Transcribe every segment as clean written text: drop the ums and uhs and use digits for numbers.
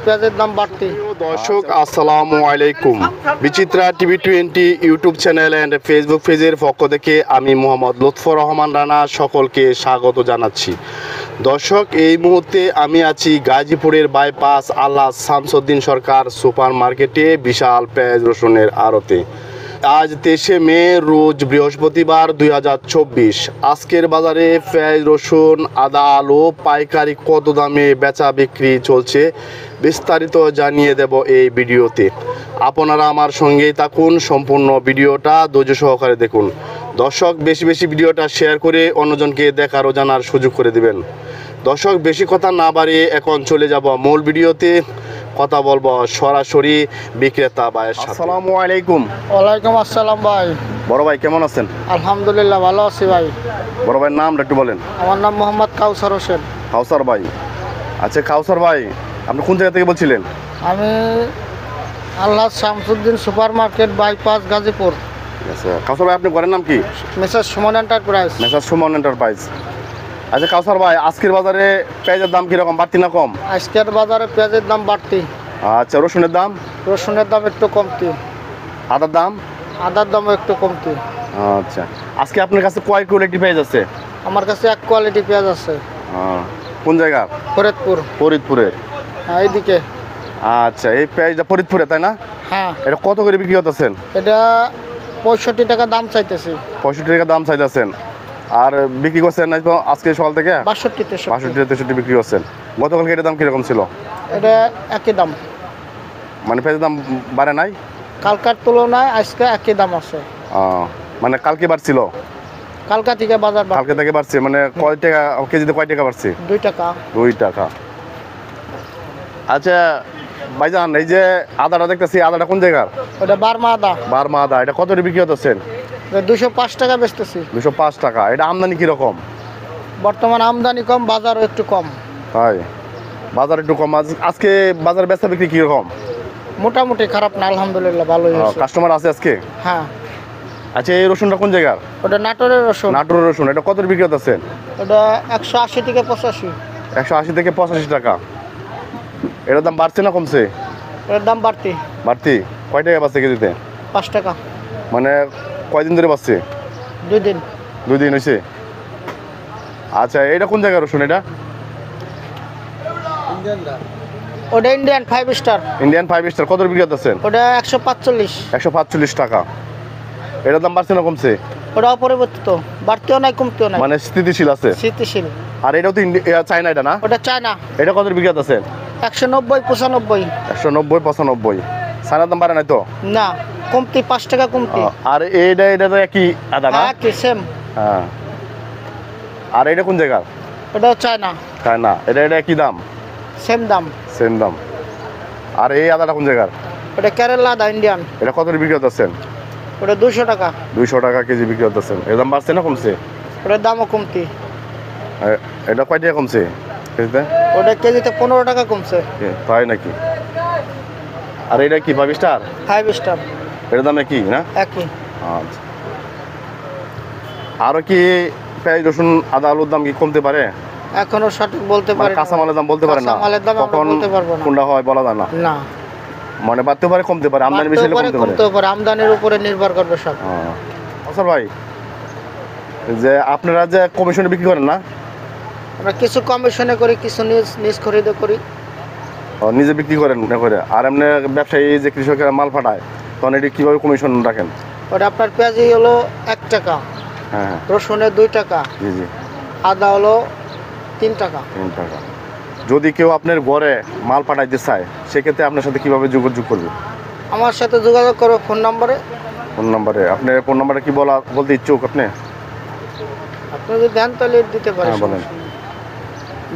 পেঁয়াজের দাম বাড়তি। দর্শক আসসালামু আলাইকুম। Bichitra TV 20 YouTube channel and Facebook পেজের পক্ষ থেকে আমি মোহাম্মদ লুৎফর রহমান রানা সকলকে স্বাগত জানাচ্ছি। দর্শক, এই মুহূর্তে আমি আছি গাজীপুরের বাইপাস আল্লাহ শামসুদ্দিন সরকার সুপার মার্কেটে বিশাল পেঁয়াজ রসুনের আড়তে। আজ 23শে মে রোজ বৃহস্পতিবার 2024। আজকের বাজারে পেঁয়াজ রসুন আদা আলু পাইকারি কত দামে বেচা বিক্রি চলছে বিস্তারিত জানিয়ে দেব এই ভিডিওতে। আপনারা আমার সঙ্গেই থাকুন, সম্পূর্ণ ভিডিওটা ধৈর্য সহকারে দেখুন। দর্শক, বেশি বেশি ভিডিওটা শেয়ার করে অন্যজনকে দেখার ও জানার সুযোগ করে দিবেন। দর্শক, বেশি কথা না বাড়িয়ে এখন চলে যাব মূল ভিডিওতে। কথা বলবো সরাসরি বিক্রেতা ভাইয়ের সাথে। আসসালামু আলাইকুম। ওয়ালাইকুম আসসালাম ভাই। বড় ভাই কেমন আছেন? আলহামদুলিল্লাহ ভালো আছি ভাই। বড় ভাইয়ের নামটা একটু বলেন। আমার নাম মোহাম্মদ কাউসার হোসেন। কাউসার ভাই, আচ্ছা কাউসার ভাই, আপনি কোন জায়গা থেকে বলছিলেন? আমি Allah Shamsuddin super market bypass Gazipur. আচ্ছা কাউসার ভাই, আপনি ঘরের নাম কি? Messrs Sumon enterprise. Messrs Sumon enterprise. আচ্ছা কাউসার ভাই, আজকের বাজারে পেঁয়াজের দাম কীরকম, বাড়তি না কম? আজকের বাজারে পেঁয়াজের দাম বাড়তি। আচ্ছা রসুনের দাম? রসুনের দাম একটু কমতি। আদার দাম? আদার দামও একটু কমতি। আচ্ছা, আজকে আপনার কাছে কয় কোয়ালিটি পেঁয়াজ আছে? আমার কাছে এক কোয়ালিটি পেঁয়াজ আছে। কোন জায়গা? ফরিদপুর। ফরিদপুরের? হ্যাঁ এইদিকে। আচ্ছা, এই পেঁয়াজটা ফরিদপুরে তাই না? হ্যাঁ। এটা কত করে বিক্রি করতেছেন? এটা 65 টাকা দাম চাইতেছি। 65 টাকা দাম চাইতেছেন। আর বিক্রি করছেন না আজকে সকাল থেকে? 62-63 বিক্রি করছেন। গতকালকে এটার দাম কীরকম ছিল? এটা একই দাম। মানে পেঁয়াজের দাম বাড়ে নাই? কালকার তুলনায় আজকে একই দাম আছে। মানে কালকে বাড়ছিল? কালকা থেকে বাজার কালকে থেকে বাড়ছে, মানে কয় টাকা কেজিতে, কয় টাকা বাড়ছে? 2 টাকা। 2 টাকা। আচ্ছা ভাইজান, এই যে আদাটা দেখতেছি, আদাটা কোন জায়গার? ওটা বার্মা আদা। বার্মা আদা। এটা কত বিক্রি করতেছেন? 205 টাকা বেচতেছি। 205 টাকা। এটা আমদানি কিরকম? বর্তমান আমদানি কম, বাজারও একটু কম। তাই? বাজার একটু কম। আজকে বাজার বেচা বিক্রি কিরকম? মোটামুটি খারাপ না, আলহামদুলিল্লাহ ভালোই হয়েছে। কাস্টমার আছে আজকে? হ্যাঁ। আচ্ছা, এই রসুনটা কোন জায়গার? ওটা নাটোরের রসুন। নাটোরের রসুন। এটা কত বিক্রি করতেছেন? ওটা 180 থেকে 85। 180 থেকে 85 টাকা। এটার দাম বাড়ছে না কমছে? এর দাম বাড়তি। বাড়তি? কয় টাকা বাড়ছে কেজিতে? 5 টাকা। মানে কয়দিন ধরে বাড়ছে? 2 দিন। 2 দিন হয়েছে। আচ্ছা, এটা কোন জায়গার রসুন? এটা ওটা ইন্ডিয়ান 5 স্টার। Indian 5 star. কত বিক্রি করতেছেন? ওটা 145। 145 টাকা। এটার দাম বাড়ছে না কমছে? ওটা অপরিবর্তিত, বাড়তিও নাই কমতিও নাই, মানে স্থিতিশীল আছে। স্থিতিশীল। আর এটাও তো চায়না, এটা না? ওটা চায়না। এটা কত বিক্রি করতেছেন? 190-95। 190-95। চায়নার দাম বাড়ে নাই তো? না, কমতি 5 টাকা কমতি। আর এটা তো একই আদা না? একই সেম। হ্যাঁ। আর এটা কোন জায়গা? ওটাও চায়না। চায়না। এটা একই দাম? সেম দাম। সেম দাম। আর এই আদাটা কোন জায়গার? ওটা কেরালা আদা, ইন্ডিয়ান। এটা কত বিক্রি করতেছেন? ওটা 200 টাকা। 200 টাকা কেজি বিক্রি করতেছেন। এর দাম বাড়ছে না কমছে? ওটার দামও কমতি। এটা কয় টাকা কমছে কেজিতে? ওটা কেজিতে 15 টাকা কমছে। তাই নাকি? আর এটা কি 5 স্টার? 5 স্টার। এটার দাম একই না? একই। আচ্ছা। আরও কি পেঁয়াজ রসুন আদা আলুর দাম কি কমতে পারে? এখনো সঠিক বলতে পারি না। কাঁচামালের দাম বলতে পারেন না? কাঁচামালের দাম আমরা বলতে পারবো না। কোনটা হয় বলা যায় না? না। মানে বাড়তে পারে কমতে পারে, আমদানি বেশি হলে কমতে পারে। আমদানির উপরে নির্ভর করবে সব। আচ্ছা ভাই, যে আপনারা যে কমিশনে বিক্রি করেন না? আমরা কিছু কমিশনে করি, কিছু নিজ খরিদে করি। নিজে বিক্রি করেন না করে? আর এমনি ব্যবসায়ী যে কৃষকেরা মাল পাঠায়, তখন এটি কীভাবে কমিশন রাখেন? ওটা আপনার পেঁয়াজি হলো 1 টাকা। হ্যাঁ। রসুনের 2 টাকা। জি জি। আদা হলো 3 টাকা। 3 টাকা। যদি কেউ আপনার ঘরে মাল পাঠাইতে চায়, সেক্ষেত্রে আপনার সাথে কীভাবে যোগাযোগ করবে? আমার সাথে যোগাযোগ করো ফোন নম্বরে। ফোন নম্বরে? আপনার ফোন নম্বরে কি বলতে ইচ্ছুক আপনি? আপনি যদি দেন তাহলে দিতে পারেন। হ্যাঁ বলেন।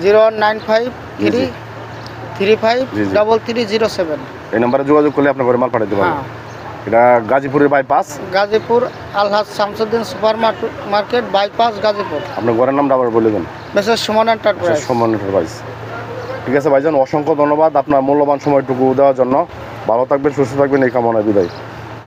09535330307। এই নাম্বারে যোগাযোগ করলে আপনার ঘরে মাল পাঠাতে পারবেন। এটা গাজীপুরের bypass, Gazipur Allah Shamsuddin super market bypass Gazipur. আপনার ঘরের নামটা আবার বলে দেন। Messrs Sumon enterprise. Sumon enterprise. ঠিক আছে ভাইজান, অসংখ্য ধন্যবাদ আপনার মূল্যবান সময়টুকু দেওয়ার জন্য। ভালো থাকবেন, সুস্থ থাকবেন, এই কামনায় বিদায়।